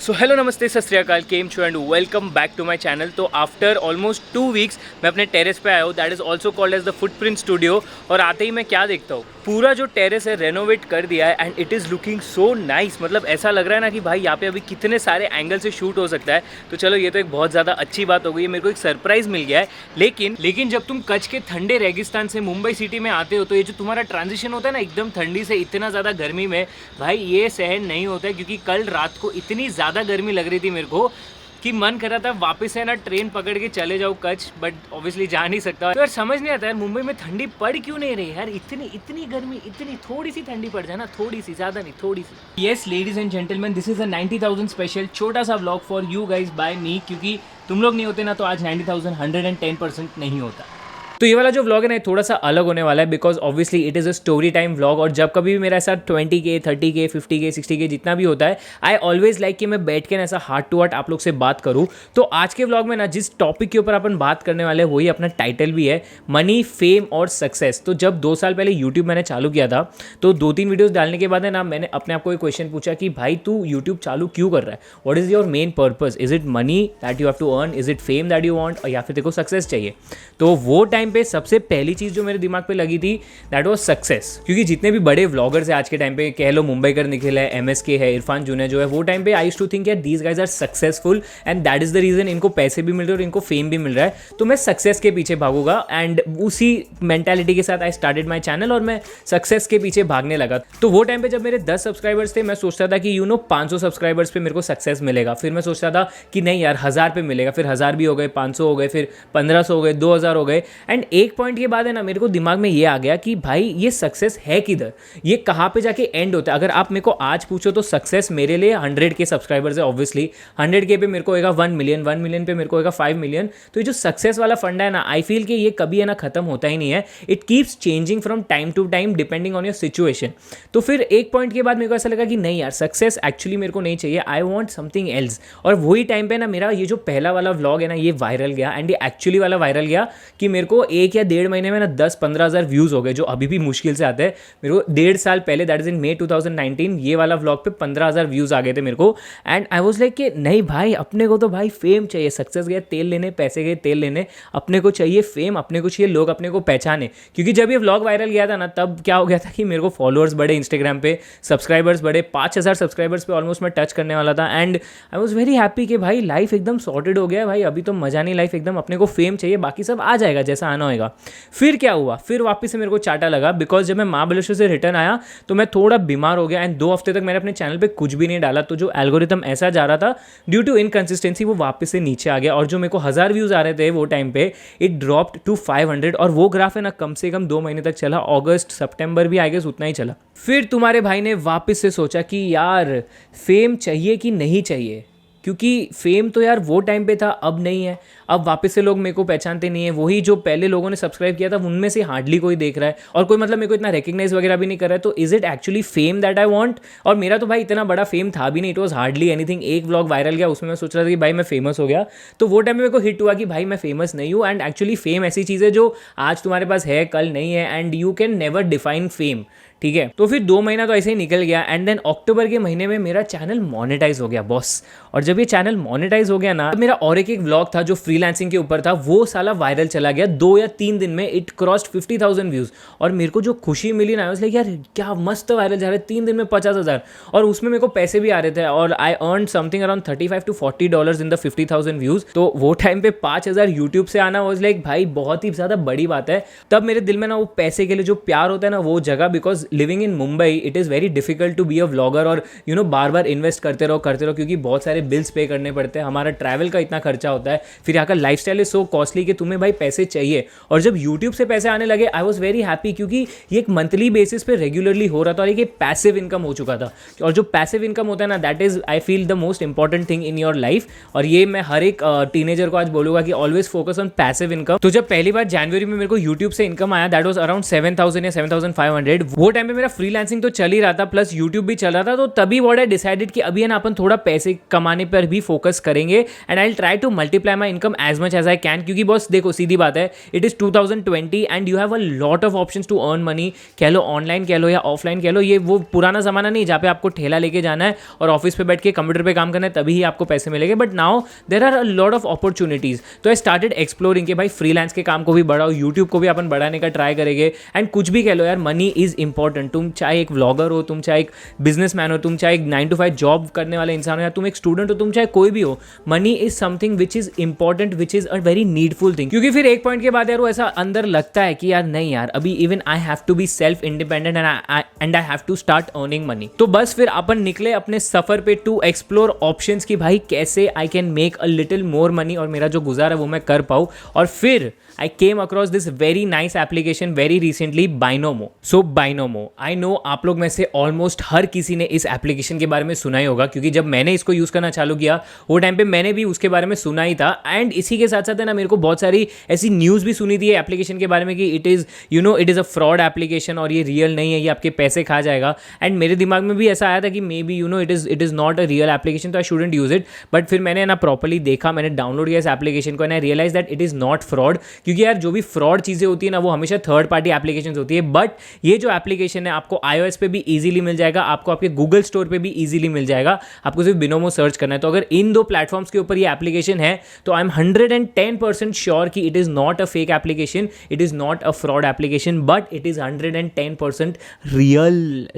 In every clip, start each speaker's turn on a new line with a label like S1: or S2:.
S1: So hello नमस्ते सत श्री अकाल केम छो and welcome back to my channel. तो आफ्टर ऑलमोस्ट 2 वीक्स मैं अपने टेरेस पे आया हूँ, that is also called as the footprint studio. और आते ही मैं क्या देखता हूँ, पूरा जो टेरेस है रेनोवेट कर दिया है and it is looking so nice. मतलब ऐसा लग रहा है ना कि भाई यहाँ पे अभी कितने सारे एंगल से शूट हो सकता है। तो चलो ये तो एक बहुत ज़्यादा अच्छी बात हो गई है, मेरे को एक सरप्राइज़ मिल गया है। लेकिन जब तुम कच्छ के ठंडे रेगिस्तान से मुंबई सिटी में आते हो तो ये जो तुम्हारा ट्रांजिशन होता है ना एकदम ठंडी से इतना ज़्यादा गर्मी में, भाई ये सहन नहीं होता है। क्योंकि कल रात को इतनी ज़्यादा गर्मी लग रही थी मेरे को कि मन कर रहा था वापस है ना ट्रेन पकड़ के चले जाओ कच्छ, बट ऑब्वियसली जा नहीं सकता। तो यार समझ नहीं आता यार मुंबई में ठंडी पड़ क्यों नहीं रही यार, इतनी गर्मी, इतनी थोड़ी सी ठंडी पड़ जाए ना, थोड़ी सी, ज़्यादा नहीं, थोड़ी सी। Yes ladies and gentleman, this is a 90,000 special छोटा सा vlog for you guys by me. क्योंकि तुम लोग नहीं होते ना तो आज 90,000 110% नहीं होता। तो ये वाला जो व्लॉग है ना थोड़ा सा अलग होने वाला है because obviously it is a story time vlog. और जब कभी भी मेरा ऐसा 20K 30K 50K 60K जितना भी होता है, आई ऑलवेज लाइक कि मैं बैठ के ना ऐसा हार्ट टू हार्ट आप लोग से बात करूँ। तो आज के व्लॉग में ना जिस टॉपिक के ऊपर अपन बात करने वाले हैं वही अपना टाइटल भी है, मनी, फेम और सक्सेस। तो जब 2 साल पहले यूट्यूब मैंने चालू किया था तो 2-3 वीडियोज़ डालने के बाद है ना मैंने अपने आप को एक क्वेश्चन पूछा कि भाई तू यूट्यूब चालू क्यों कर रहा है, what is your main purpose, is it money that you have to earn, is it fame that you want, या फिर तेको सक्सेस चाहिए। तो वो टाइम पे सबसे पहली चीज़ जो मेरे दिमाग पे लगी थी दैट वाज सक्सेस। क्योंकि जितने भी बड़े व्लॉगर्स हैं आज के टाइम पे, कह लो मुंबईकर निखिल है, MSK है, इरफान जूनियर जो है, वो टाइम पे आई यूज्ड टू थिंक यार these guys are successful and that is the reason इनको पैसे भी मिल रहे हैं और इनको फेम भी मिल रहा है, तो मैं सक्सेस के पीछे भागूंगा। एंड उसी मेंटालिटी के साथ आई स्टार्टेड माई चैनल और मैं सक्सेस के पीछे भागने लगा। तो वो टाइम पे जब मेरे 10 सब्सक्राइबर्स थे मैं सोचता था कि 500 सब्सक्राइबर्स पे मेरे को सक्सेस मिलेगा। फिर मैं सोचता था कि नहीं यार 1000 पे मिलेगा, फिर 1000 भी हो गए, 500 हो गए, फिर 1500 हो गए, 2000 हो गए। एंड एक पॉइंट के बाद है ना मेरे को दिमाग में ये आ गया कि भाई ये सक्सेस है किधर, ये कहाँ पे जाके एंड होता है। अगर आप मेरे को आज पूछो तो सक्सेस मेरे लिए 100K सब्सक्राइबर्स है। ऑब्वियसली 100K पे मेरे को होगा 1 मिलियन, 1 मिलियन पे मेरे को होगा 5 मिलियन। तो ये जो सक्सेस वाला फंडा है ना, आई फील कि ये कभी है ना खत्म होता ही नहीं है। It keeps changing from time to time depending on your situation. तो फिर एक पॉइंट के बाद मेरे को ऐसा लगा कि नहीं यार सक्सेस एक्चुअली मेरे को नहीं चाहिए, आई वॉन्ट समथिंग एल्स। और वही टाइम पे ना मेरा ये जो पहला वाला व्लॉग है ना ये वायरल गया। एंड ये एक्चुअली वाला वायरल गया कि मेरे को 1 या 1.5 महीने में ना 10-15 हज़ार व्यूज़ हो गए, जो अभी भी मुश्किल से आते हैं। मेरे को 1.5 साल पहले दैट इज इन May 2019 ये वाला व्लॉग पे 15,000 व्यूज़ आ गए थे मेरे को। एंड आई वाज लाइक कि नहीं भाई अपने को तो भाई फेम चाहिए, सक्सेस गया तेल लेने, पैसे गए तेल लेने, अपने को चाहिए फेम, अपने को चाहिए लोग अपने को पहचाने। क्योंकि जब ये व्लॉग वायरल गया था ना तब क्या हो गया था कि मेरे को फॉलोअर्स बढ़े इंस्टाग्राम पे, सब्सक्राइबर्स बढ़े, 5000 सब्सक्राइबर्स पे ऑलमोस्ट मैं टच करने वाला था। And I was very happy कि भाई लाइफ एकदम सॉर्टेड हो गया है भाई, अभी तो मजा नहीं लाइफ एकदम, अपने को फेम चाहिए, बाकी सब आ जाएगा जैसा आना होगा। फिर क्या हुआ, फिर वापस से मेरे को चाटा लगा बिकॉज जब मैं महाबलेश्वर से रिटर्न आया तो मैं थोड़ा बीमार हो गया एंड 2 हफ्ते तक मैंने अपने चैनल पे कुछ भी नहीं डाला। तो जो एल्गोरिथम ऐसा जा रहा था ड्यू टू इनकंसिस्टेंसी वो वापस से नीचे आ गया। और जो मेरे को 1000 व्यूज़ आ रहे थे वो टाइम पे इट ड्रॉप्ड टू 500। और वो ग्राफ है ना कम से कम 2 महीने तक चला, अगस्त सितंबर भी आई गेस उतना ही चला। फिर तुम्हारे भाई ने वापस से सोचा कि यार फेम चाहिए कि नहीं चाहिए, क्योंकि फेम तो यार वो टाइम पे था अब नहीं है। अब वापस से लोग मेरे को पहचानते नहीं है, वही जो पहले लोगों ने सब्सक्राइब किया था उनमें से हार्डली कोई देख रहा है और कोई मतलब मेरे को इतना रिकग्नाइज वगैरह भी नहीं कर रहा है। तो is it actually fame that I want? और मेरा तो भाई इतना बड़ा फेम था भी नहीं, इट वॉज हार्डली एनीथिंग। एक व्लॉग वायरल गया उसमें मैं सोच रहा था कि भाई मैं फेमस हो गया। तो वो टाइम में मेरे को हिट हुआ कि भाई मैं फेमस नहीं हूँ। एंड एक्चुअली फेम ऐसी चीज़ है जो आज तुम्हारे पास है कल नहीं है and you can never define fame, ठीक है। तो फिर 2 महीना तो ऐसे ही निकल गया एंड देन अक्टूबर के महीने में मेरा चैनल मोनेटाइज हो गया बॉस। और जब ये चैनल मोनेटाइज हो गया ना, मेरा और एक व्लॉग था जो फ्रीलांसिंग के ऊपर था, वो साला वायरल चला गया। 2 या 3 दिन में इट क्रॉस्ड 50,000 व्यूज़। और मेरे को जो खुशी मिली ना, लाइक यार क्या मस्त वायरल जा रहा है, 3 दिन में 50,000। और उसमें मेरे को पैसे भी आ रहे थे और I earn something around $35 to $40 in the 50,000 views. तो वो टाइम पे 5,000 यूट्यूब से आना वॉज लाइक भाई बहुत ही ज़्यादा बड़ी बात है। तब मेरे दिल में ना वो पैसे के लिए जो प्यार होता है ना वो जगह, because living in Mumbai it is very difficult to be a vlogger. और बार बार इन्वेस्ट करते रहो क्योंकि बहुत सारे बिल्स पे करने पड़ते हैं, हमारा ट्रैवल का इतना खर्चा होता है, फिर यहाँ का लाइफस्टाइल इज सो कॉस्टली कि तुम्हें भाई पैसे चाहिए। और जब यूट्यूब से पैसे आने लगे आई वॉज वेरी हैप्पी क्योंकि ये एक मंथली बेसिस पे रेगुलरली हो रहा था और एक पैसिव इनकम हो चुका था। और जो पैसिव इनकम होता है ना that is I feel the most important thing in your life. और ये मैं हर एक टीनेजर को आज बोलूंगा कि always focus on passive income. तो जब पहली बार जनवरी में मेरे को यूट्यूब से इनकम आया दैट वॉज अराउंड 7,000 या 7,500। वो टाइम पे मेरा फ्रीलांसिंग तो चल ही रहा था, प्लस यूट्यूब भी चल रहा था, तो तभी व्हाट आई डिसाइडेड कि अभी है ना अपन थोड़ा पैसे कमाने पर भी फोकस करेंगे and I will try to multiply my income as much as I can. क्योंकि बॉस देखो सीधी बात है, it is 2020 and you have a lot of options to earn money, कह लो ऑनलाइन कह लो या ऑफलाइन कह लो। ये वो पुराना ज़माना नहीं जहाँ पे आपको ठेला लेके जाना है और ऑफिस पे बैठ के कंप्यूटर पे काम करना है तभी ही आपको पैसे मिलेंगे, but now there are a lot of opportunities. तो आई स्टार्टेड एक्सप्लोरिंग के भाई फ्रीलांस के काम को भी बढ़ाओ, यूट्यूब को भी अपन बढ़ाने का ट्राई करेंगे एंड कुछ भी कह लो यार, मनी इज इंपॉर्टेंट। तुम चाहे एक व्लॉगर हो, तुम चाहे एक बिजनेसमैन हो, तुम चाहे एक 9 to 5 जॉब करने वाले इंसान हो, या तुम एक स्टूडेंट हो, तुम चाहे कोई भी हो, money is something which is important, which is a very needful thing. क्योंकि फिर एक पॉइंट के बाद यार वो ऐसा अंदर लगता है कि यार नहीं यार, अभी even I have to be self independent and I have to start earning money. तो बस फिर अपन निकले अपने सफर पे टू एक्सप्लोर ऑप्शंस की भाई कैसे I can make a little more money और मेरा जो गुजारा वो मैं कर पाऊँ। और फिर I came across this very nice application very recently, Binomo. So Binomo, I know आप लोग में से ऑलमोस्ट हर किसी ने इस एप्लीकेशन के बारे में सुना ही होगा, क्योंकि जब मैंने इसको यूज़ करना चालू किया वो टाइम पे मैंने भी उसके बारे में सुना ही था। एंड इसी के साथ साथ है ना मेरे को बहुत सारी ऐसी न्यूज़ भी सुनी थी एप्लीकेशन के बारे में कि it is a fraud application और ये रियल नहीं है, ये आपके पैसे खा जाएगा। एंड मेरे दिमाग में भी ऐसा आया था कि maybe it is not a real application, तो I shouldn't use it. But फिर मैंने ना प्रॉपरली देखा, मैंने डाउनलोड किया इस एप्लीकेशन को and I realise that it is not fraud. क्योंकि यार जो भी फ्रॉड चीज़ें होती है ना वो हमेशा थर्ड पार्टी एप्लीकेशन होती है, बट ये जो एप्लीकेशन है आपको iOS पे भी इजीली मिल जाएगा, आपको आपके गूगल स्टोर पे भी इजीली मिल जाएगा, आपको सिर्फ बिनोमो सर्च करना है। तो अगर इन दो प्लेटफॉर्म्स के ऊपर ये एप्लीकेशन है तो आई एम 110% श्योर कि it is not a fake application, it is not a fraud application, but it is 110% real.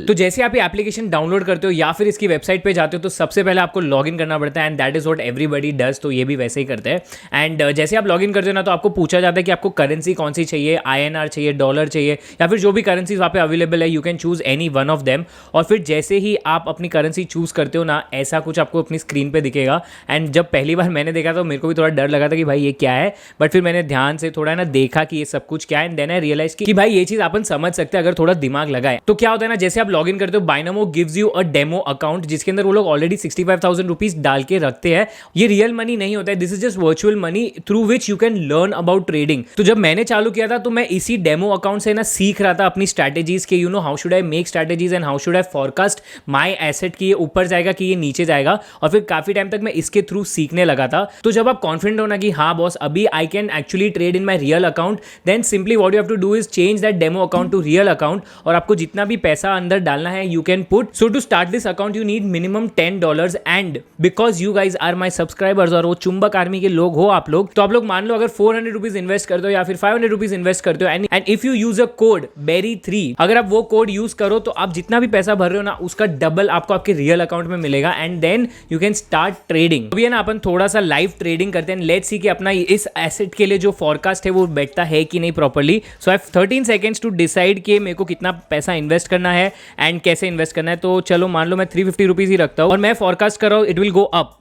S1: तो जैसे आप ये एप्लीकेशन डाउनलोड करते हो या फिर इसकी वेबसाइट पे जाते हो तो सबसे पहले आपको लॉग इन करना पड़ता है and that is what everybody does. तो ये भी वैसे ही करते हैं। एंड जैसे आप लॉग इन करते हो ना तो आपको पूछा जाता है कि आपको करेंसी कौन सी चाहिए, INR चाहिए, डॉलर चाहिए, या फिर जो भी करेंसी वहाँ पे अवेलेबल है, you can choose any one of them. और फिर जैसे ही आप अपनी करेंसी चूज करते हो ना, ऐसा कुछ आपको अपनी स्क्रीन पे दिखेगा। एंड जब पहली बार मैंने देखा तो मेरे को भी थोड़ा डर लगा था कि भाई ये क्या है, बट फिर मैंने ध्यान से थोड़ा ना देखा कि ये सब कुछ क्या है एंड देन आई रियलाइज कि भाई ये चीज अपन समझ सकते हैं अगर थोड़ा दिमाग लगाए। तो क्या होता है ना, जैसे आप लॉग इन करते हो, Binomo gives you a demo account जिसके अंदर वो लोग ऑलरेडी 65,000 रुपीज डाल के रखते हैं। ये रियल मनी नहीं होता है, this is just virtual money through which you can learn about trading. तो जब मैंने चालू किया था तो मैं इसी डेमो अकाउंट से ना सीख रहा था अपनी स्ट्रैटेजीज के, how should I make strategies and how should I forecast my asset कि ये ऊपर जाएगा कि ये नीचे जाएगा। और फिर काफी टाइम तक मैं इसके थ्रू सीखने लगा था। तो जब आप कॉन्फिडेंट हो ना कि हाँ बॉस अभी I can actually trade in my real account, then simply what you have to do is change that demo account to real account. और आपको जितना भी पैसा अंदर डालना है you can put. So to start this account you need minimum $10 and because you guys are my subscribers और वो चुंबक आर्मी के लोग हो आप लोग, तो आप लोग मान लो अगर 400 रुपीज इन्वेस्ट करते हो या फिर 500 रुपीज इन्वेस्ट करते हो and if you use a code BERRY3, अगर आप वो कोड यूज करो तो आप जितना भी पैसा भर रहे हो ना उसका डबल आपको आपके रियल अकाउंट में मिलेगा and then you can start trading. अभी है ना अपन थोड़ा सा लाइव ट्रेडिंग करते हैं, लेट्स सी कि अपना इस एसेट के लिए जो फॉरकास्ट है वो बैठता है कि नहीं properly. So I have 13 seconds to decide कि मेरे को कितना पैसा इन्वेस्ट करना है एंड कैसे इन्वेस्ट करना है। तो चलो मान लो मैं 350 रुपीज ही रखता हूँ और मैं फॉरकास्ट कर रहा हूँ it will go up.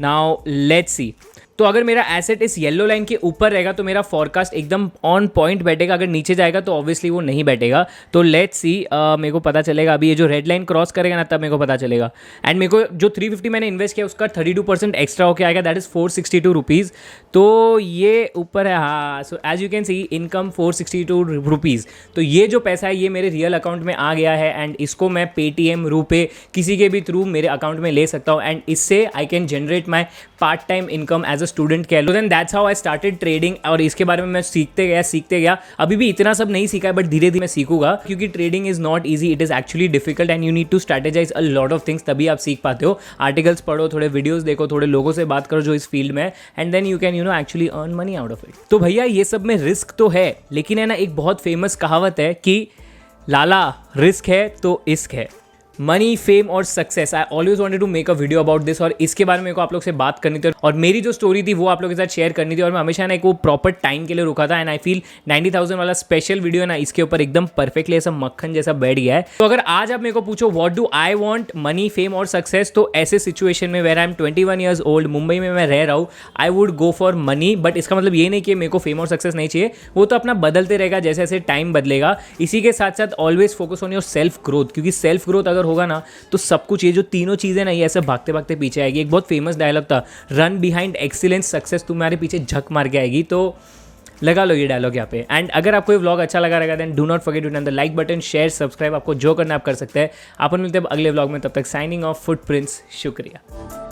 S1: Now let's see, तो अगर मेरा एसेट इस येलो लाइन के ऊपर रहेगा तो मेरा फॉरकास्ट एकदम ऑन पॉइंट बैठेगा, अगर नीचे जाएगा तो ऑब्वियसली वो नहीं बैठेगा। तो लेट्स सी, मेरे को पता चलेगा अभी ये जो रेड लाइन क्रॉस करेगा ना तब मेरे को पता चलेगा। एंड मेरे को जो 350 मैंने इन्वेस्ट किया उसका 32% एक्स्ट्रा होकर आएगा, दैट इज 462 रुपीज़। तो ये ऊपर है, हाँ। So as you can see income 462 rupees. तो ये जो पैसा है ये मेरे रियल अकाउंट में आ गया है एंड इसको मैं पेटीएम, रूपे, किसी के भी थ्रू मेरे अकाउंट में ले सकता हूँ एंड इससे I can generate my part time income as a student कह लो। Then that's how I started trading और इसके बारे में मैं सीखते गया। अभी भी इतना सब नहीं सीखा है बट धीरे धीरे मैं सीखूंगा, क्योंकि trading is not easy, it is actually difficult and you need to strategize a lot of things, तभी आप सीख पाते हो। आर्टिकल्स पढ़ो, थोड़े वीडियोस देखो, थोड़े लोगों से बात करो जो इस फील्ड में, and then you can actually earn money out of it. तो भैया ये सब में रिस्क तो है, लेकिन है ना एक बहुत फेमस कहावत है कि लाला रिस्क है तो इश्क है। मनी, फेम और success, I always wanted to make a video about this और इसके बारे में मेरे को आप लोग से बात करनी थी और मेरी जो स्टोरी थी वो आप लोगों के साथ शेयर करनी थी और मैं हमेशा ना एक वो प्रॉपर टाइम के लिए रुका था एंड आई फील 90,000 वाला स्पेशल वीडियो है ना इसके ऊपर एकदम परफेक्टली ऐसा मक्खन जैसा बैठ गया है। तो अगर आज आप मेरे को पूछो what do I want, money, fame और सक्सेस, तो ऐसे सिचुएशन में where I am 21 years old, Mumbai में मैं रह रहा हूँ, I would go for money. But इसका मतलब ये नहीं कि मेरे को फेम और सक्सेस नहीं चाहिए, वो तो अपना बदलते रहेगा जैसे जैसे टाइम बदलेगा। इसी के साथ साथ always focus on your self growth, क्योंकि सेल्फ ग्रोथ अगर होगा ना तो सब कुछ, ये जो तीनों चीजें ना ये ऐसे भागते भागते पीछे आएगी। एक बहुत फेमस डायलॉग था, रन बिहाइंड एक्सीलेंस, सक्सेस तुम्हारे पीछे झक मार के आएगी। तो लगा लो ये डायलॉग यहाँ पे। एंड अगर आपको ये व्लॉग अच्छा लगा रहेगा then do not forget to the like button, share, subscribe, आपको जो करना आप कर सकते हैं। अपन मिलते हैं अगले व्लॉग में, तब तक साइनिंग ऑफ फुटप्रिंट्स। शुक्रिया।